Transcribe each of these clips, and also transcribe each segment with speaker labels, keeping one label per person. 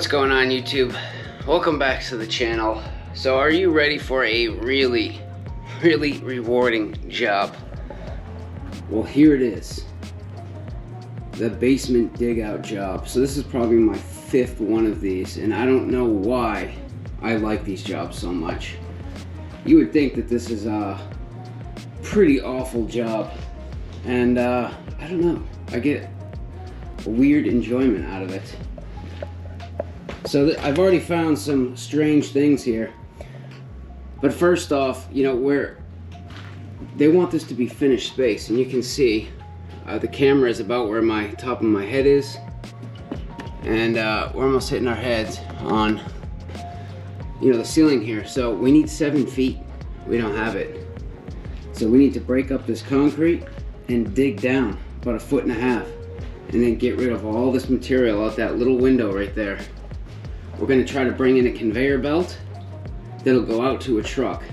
Speaker 1: What's going on, YouTube? Welcome back to the channel. So are you ready for a really rewarding job? Well, here it is. The basement dig out job. So this is probably my 5th one of these, and I don't know why I like these jobs so much. You would think that this is a pretty awful job, and I don't know, I get a weird enjoyment out of it. So I've already found some strange things here. But first off, you know, where they want this to be finished space, and you can see the camera is about where my top of my head is, and we're almost hitting our heads on, you know, the ceiling here. So we need 7 feet. We don't have it. So we need to break up this concrete and dig down about 1.5 feet, and then get rid of all this material out that little window right there. We're gonna try to bring in a conveyor belt that'll go out to a truck.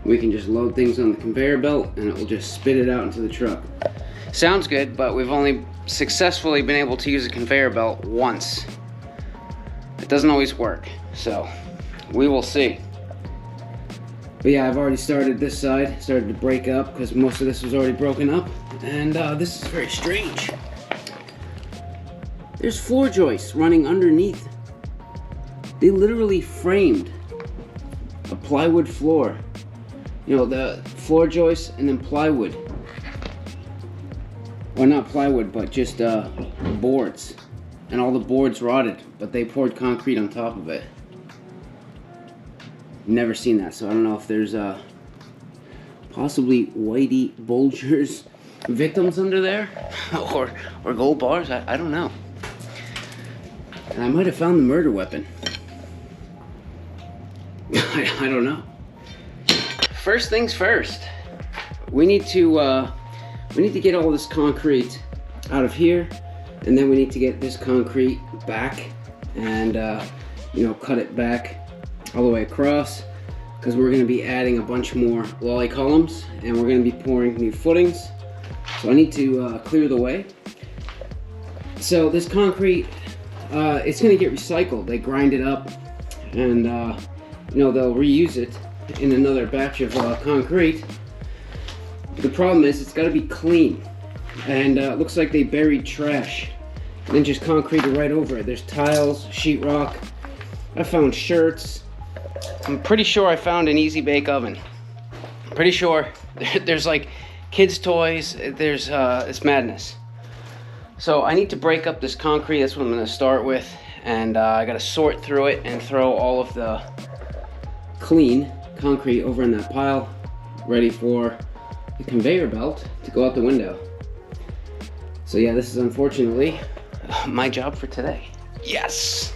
Speaker 1: We can just load things on the conveyor belt and it will just spit it out into the truck. Sounds good, but we've only successfully been able to use a conveyor belt once. It doesn't always work, so we will see. But yeah, I've already started this side, started to break up because most of this was already broken up, and this is very strange. There's floor joists running underneath. They literally framed a plywood floor. You know, the floor joists and then plywood. Well, not plywood, but just boards. And all the boards rotted, but they poured concrete on top of it. Never seen that, so I don't know if there's possibly Whitey Bulger's victims under there, or gold bars. I don't know. And I might have found the murder weapon. I don't know. First things first, we need to get all this concrete out of here, and then we need to get this concrete back and you know, cut it back all the way across, because we're going to be adding a bunch more lolly columns and we're going to be pouring new footings. So I need to clear the way. So this concrete, it's going to get recycled. They grind it up and you know, they'll reuse it in another batch of concrete. The problem is it's got to be clean, and it looks like they buried trash and then just concreted right over it. There's tiles, sheetrock. I found shirts. I'm pretty sure I found an easy bake oven. I'm pretty sure there's like kids' toys. There's it's madness. So I need to break up this concrete. That's what I'm going to start with, and I got to sort through it and throw all of the clean concrete over in that pile, ready for the conveyor belt to go out the window. So yeah, this is unfortunately my job for today. Yes!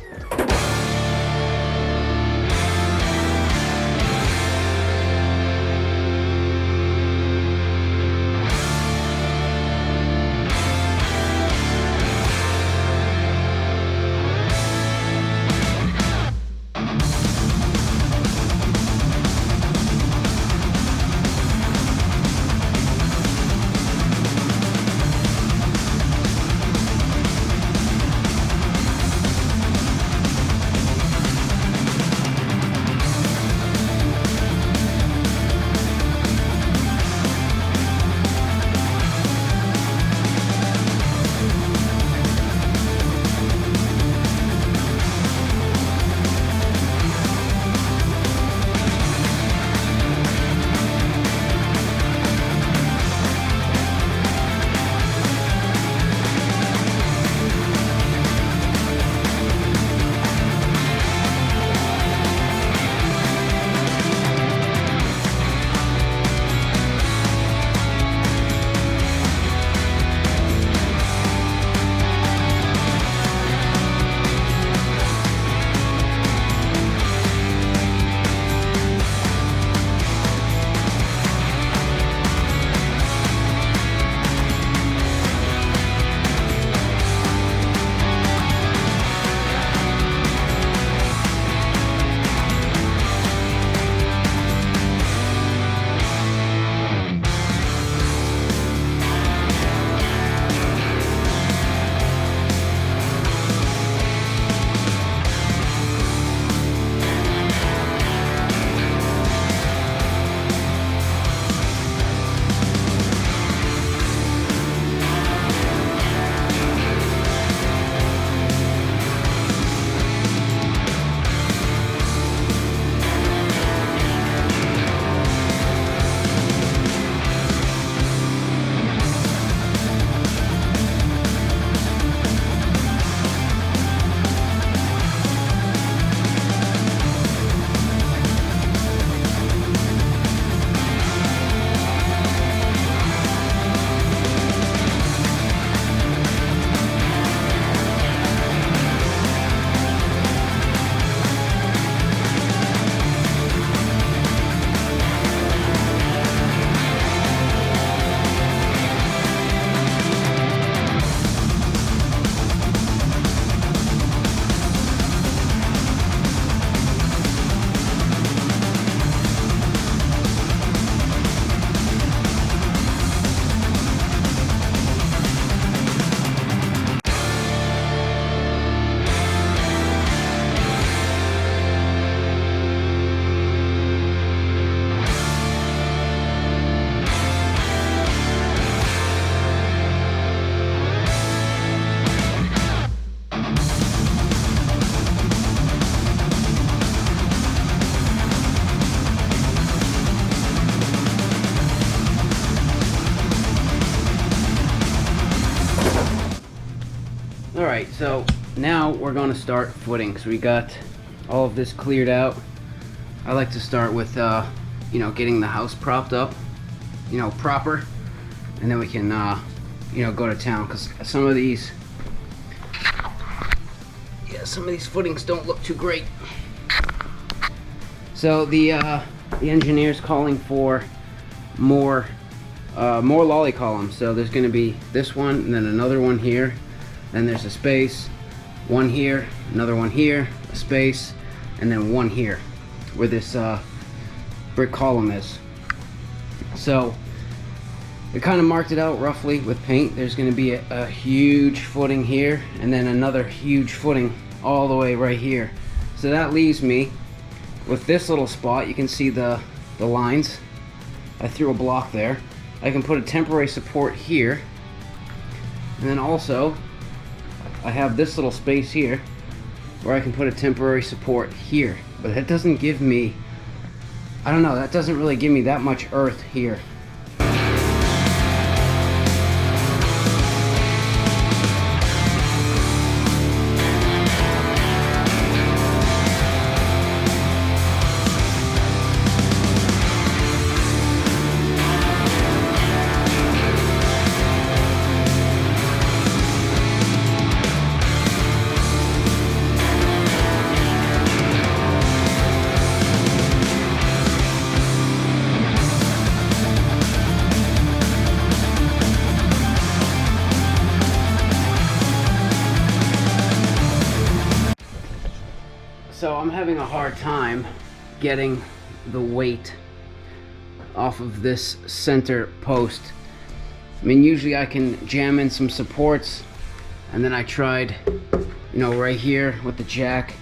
Speaker 1: Alright, so now we're going to start footing. So we got all of this cleared out. I like to start with, you know, getting the house propped up, you know, proper. And then we can, you know, go to town. Because some of these footings don't look too great. So the engineer's calling for more lolly columns. So there's going to be this one, and then another one here. Then there's a space, one here, another one here, a space, and then one here, where this brick column is. So we kind of marked it out roughly with paint. There's going to be a huge footing here, and then another huge footing all the way right here. So that leaves me with this little spot. You can see the lines. I threw a block there. I can put a temporary support here, and then also I have this little space here where I can put a temporary support here. But that doesn't give me, I don't know, that doesn't really give me that much earth here. So I'm having a hard time getting the weight off of this center post. I mean, usually I can jam in some supports, and then I tried, you know, right here with the jack,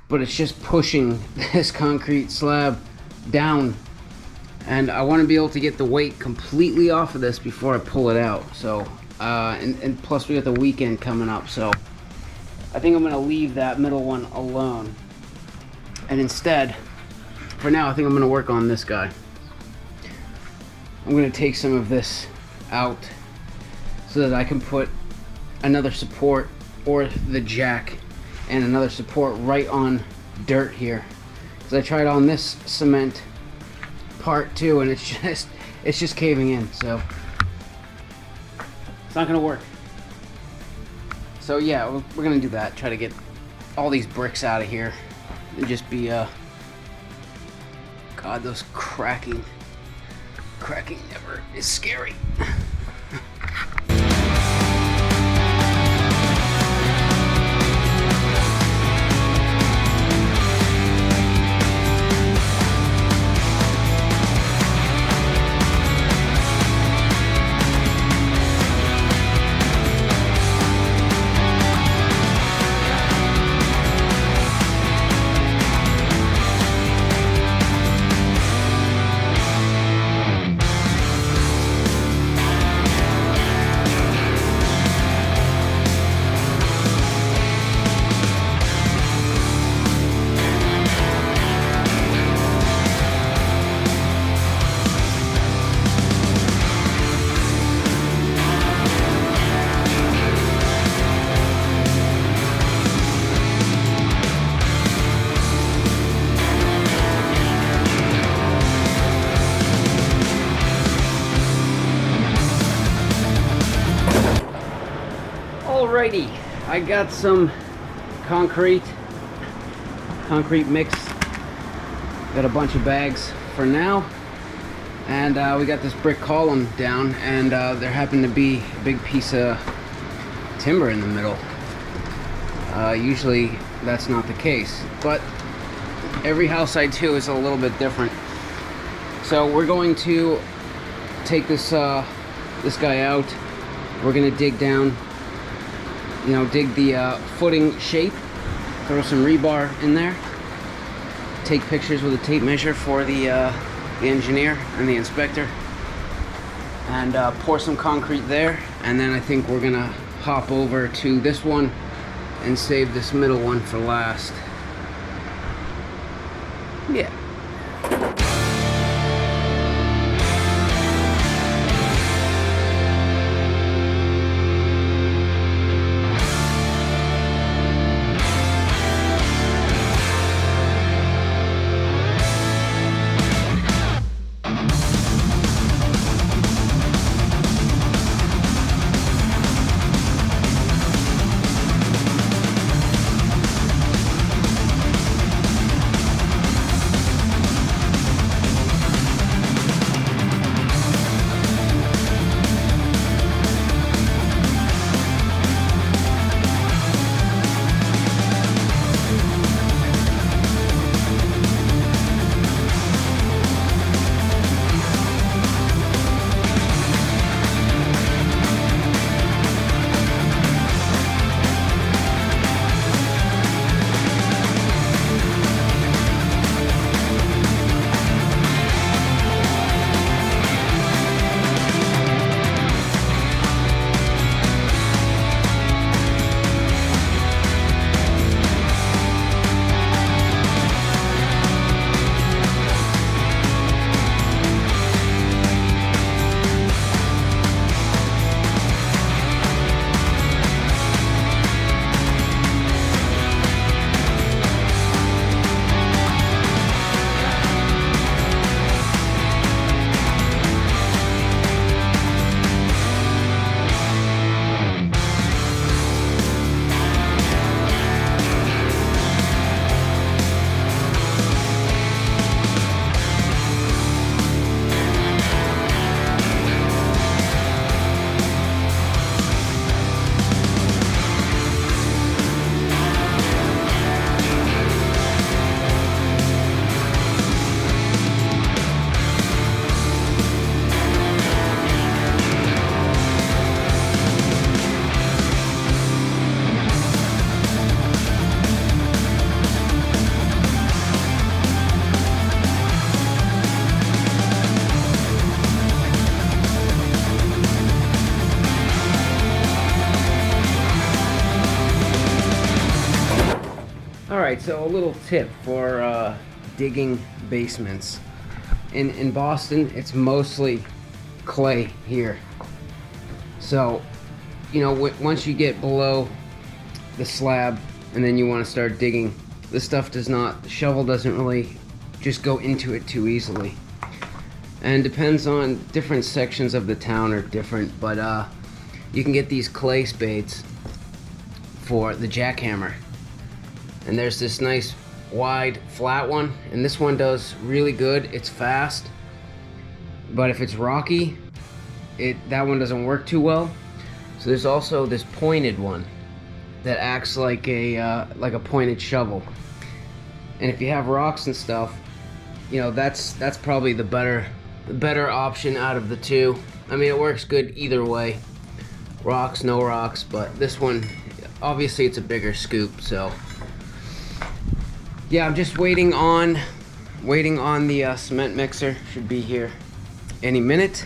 Speaker 1: but it's just pushing this concrete slab down, and I want to be able to get the weight completely off of this before I pull it out. So and plus we got the weekend coming up, so I think I'm gonna leave that middle one alone. And instead, for now, I think I'm going to work on this guy. I'm going to take some of this out so that I can put another support or the jack and another support right on dirt here. Because I tried on this cement part too, and it's just caving in. So it's not going to work. So yeah, we're going to do that. Try to get all these bricks out of here. And just be God, those cracking never is scary. Alrighty, I got some concrete mix. Got a bunch of bags for now, and we got this brick column down, and there happened to be a big piece of timber in the middle. Usually that's not the case, but every house I do is a little bit different. So we're going to take this guy out. We're gonna dig down, you know, dig the footing shape, throw some rebar in there, take pictures with a tape measure for the engineer and the inspector, and pour some concrete there. And then I think we're gonna hop over to this one and save this middle one for last. Yeah. Alright, so a little tip for digging basements. In Boston, it's mostly clay here. So, you know, once you get below the slab and then you want to start digging, this stuff the shovel doesn't really just go into it too easily. And depends on, different sections of the town are different, but you can get these clay spades for the jackhammer. And there's this nice wide flat one, and this one does really good. It's fast, but if it's rocky, that one doesn't work too well. So there's also this pointed one that acts like a pointed shovel. And if you have rocks and stuff, you know, that's probably the better option out of the two. I mean, it works good either way. Rocks, no rocks, but this one, obviously it's a bigger scoop, so. Yeah, I'm just waiting on the cement mixer. Should be here any minute.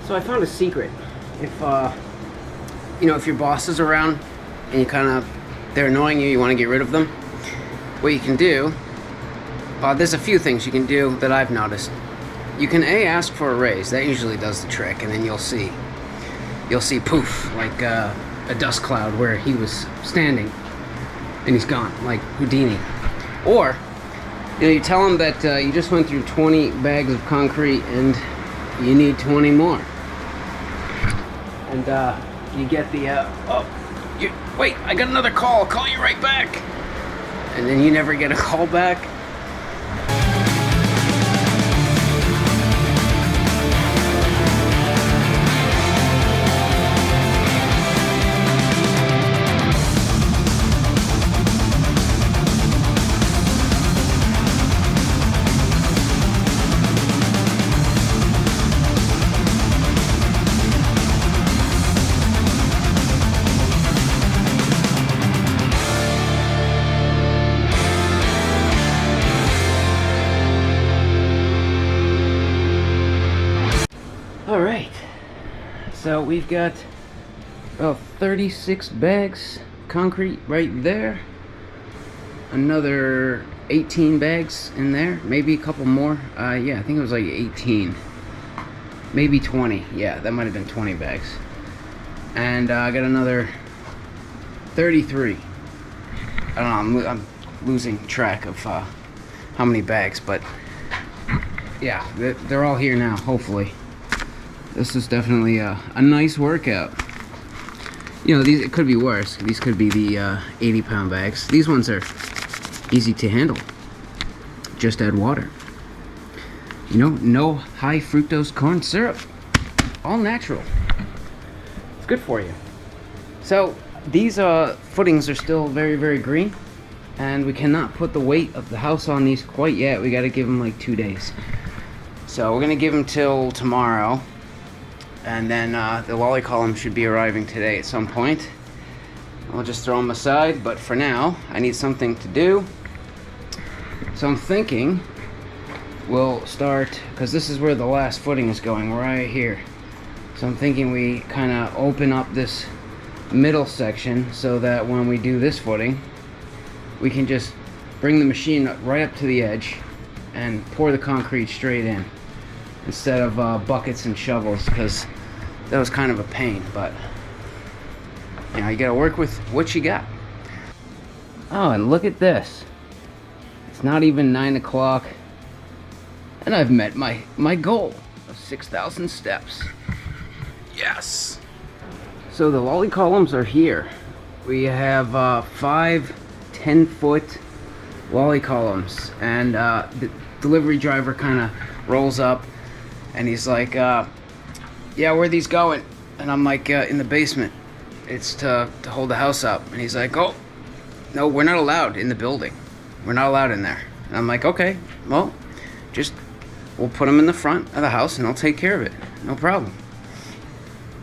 Speaker 1: So I found a secret. If you know, if your boss is around and they're annoying you, you want to get rid of them, what you can do, there's a few things you can do that I've noticed. You can ask for a raise. That usually does the trick, and then you'll see poof, like a dust cloud where he was standing and he's gone, like Houdini. Or, you know, you tell him that you just went through 20 bags of concrete and you need 20 more. And you get the, wait, I got another call, I'll call you right back. And then you never get a call back. Alright, so we've got 36 bags of concrete right there, another 18 bags in there, maybe a couple more. Yeah, I think it was like 18, maybe 20. Yeah, that might have been 20 bags. And I got another 33. I don't know, I'm losing track of how many bags, but yeah, they're all here now, hopefully. This is definitely a nice workout. You know, it could be worse. These could be the 80-pound bags. These ones are easy to handle. Just add water. You know, no high fructose corn syrup. All natural. It's good for you. So these footings are still very, very green, and we cannot put the weight of the house on these quite yet. We got to give them like 2 days. So we're gonna give them till tomorrow. And then the lolly column should be arriving today at some point. I'll just throw them aside, but for now, I need something to do. So I'm thinking we'll start, because this is where the last footing is going, right here. So So I'm thinking we kind of open up this middle section so that when we do this footing, we can just bring the machine right up to the edge and pour the concrete straight in instead of buckets and shovels, because that was kind of a pain. But you know, you gotta work with what you got. Oh, and look at this. It's not even 9 o'clock and I've met my goal of 6,000 steps. Yes. So the lolly columns are here. We have 5 10-foot lolly columns, and the delivery driver kind of rolls up and he's like, yeah, where are these going? And I'm like, in the basement. It's to hold the house up. And he's like, oh, no, we're not allowed in the building. We're not allowed in there. And I'm like, okay, well, just we'll put them in the front of the house and I'll take care of it. No problem.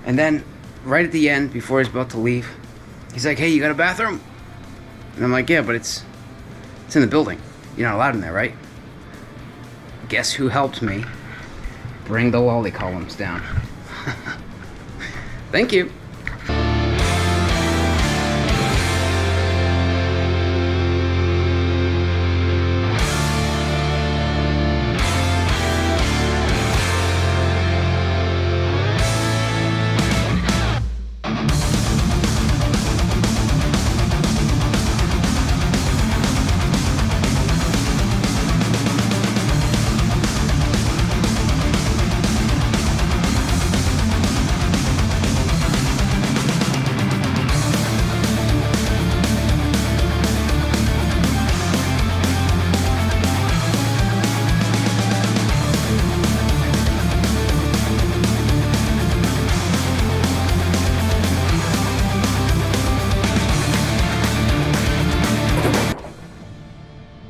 Speaker 1: And then right at the end, before he's about to leave, he's like, hey, you got a bathroom? And I'm like, yeah, but it's in the building. You're not allowed in there, right? Guess who helped me bring the lolly columns down? Thank you.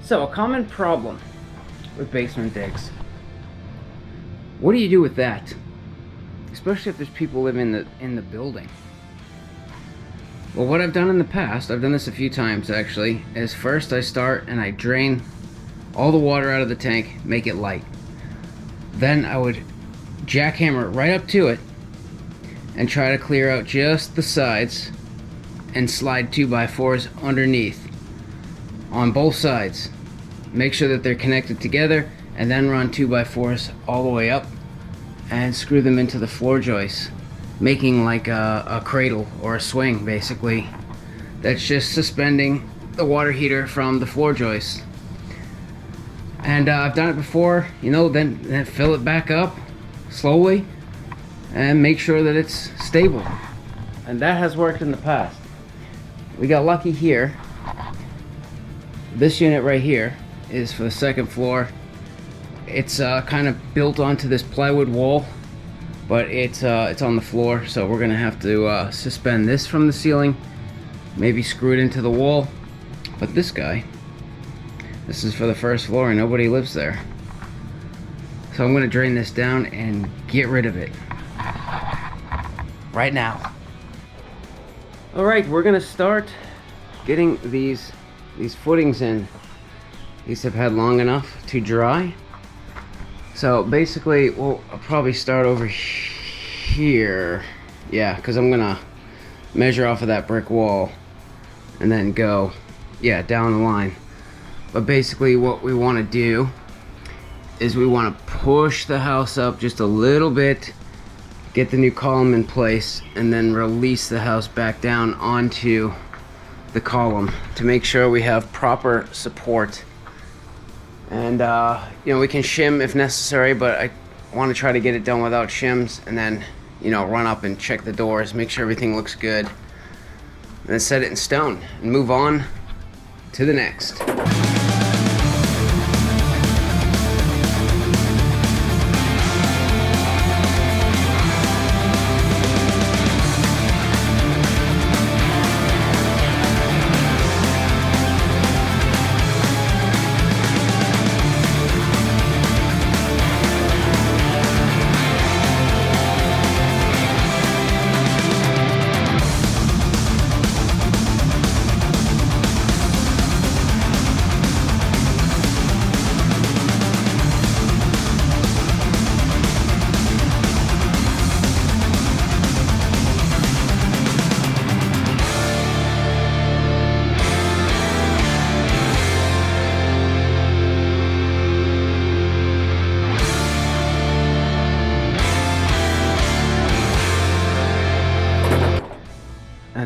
Speaker 1: So, a common problem with basement digs. What do you do with that? Especially if there's people living in the building. Well, what I've done in the past, I've done this a few times actually, is first I start and I drain all the water out of the tank, make it light. Then I would jackhammer it right up to it and try to clear out just the sides and slide 2x4s underneath on both sides. Make sure that they're connected together, and then run 2x4s all the way up and screw them into the floor joists, making like a cradle or a swing basically. That's just suspending the water heater from the floor joists. And I've done it before, you know, then fill it back up slowly and make sure that it's stable. And that has worked in the past. We got lucky here. This unit right here is for the second floor. It's kind of built onto this plywood wall, but it's on the floor, so we're gonna have to suspend this from the ceiling, maybe screw it into the wall. But this guy, this is for the first floor and nobody lives there, so I'm gonna drain this down and get rid of it right now. All right, we're gonna start getting these footings in. These have had long enough to dry. So basically, I'll probably start over here. Yeah, because I'm gonna measure off of that brick wall and then go, yeah, down the line. But basically what we want to do is we want to push the house up just a little bit, get the new column in place, and then release the house back down onto the column to make sure we have proper support. And you know, we can shim if necessary, but I want to try to get it done without shims, and then, you know, run up and check the doors, make sure everything looks good, and then set it in stone and move on to the next.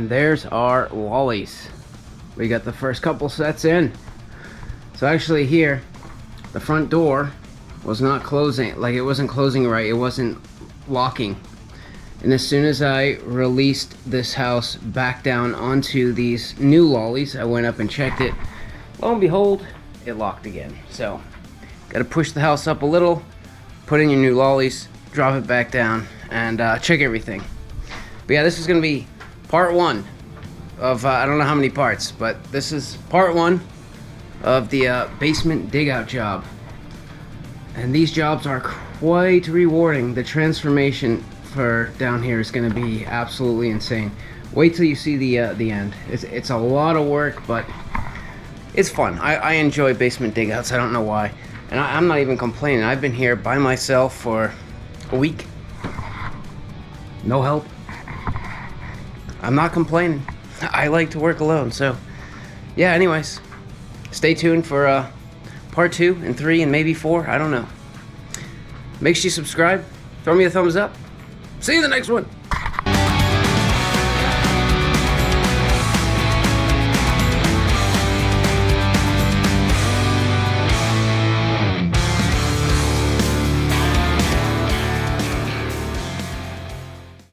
Speaker 1: And there's our lollies. We got the first couple sets in. So actually here, the front door was not closing, like it wasn't closing right, it wasn't locking. And as soon as I released this house back down onto these new lollies, I went up and checked it. Lo and behold, it locked again. So, gotta push the house up a little, put in your new lollies, drop it back down, and check everything. But yeah, this is gonna be part one of, I don't know how many parts, but this is part one of the basement dig out job. And these jobs are quite rewarding. The transformation for down here is going to be absolutely insane. Wait till you see the end. It's a lot of work, but it's fun. I enjoy basement dig outs. I don't know why. And I'm not even complaining. I've been here by myself for a week. No help. I'm not complaining. I like to work alone. So yeah, anyways, stay tuned for part 2 and 3 and maybe 4. I don't know. Make sure you subscribe. Throw me a thumbs up. See you in the next one.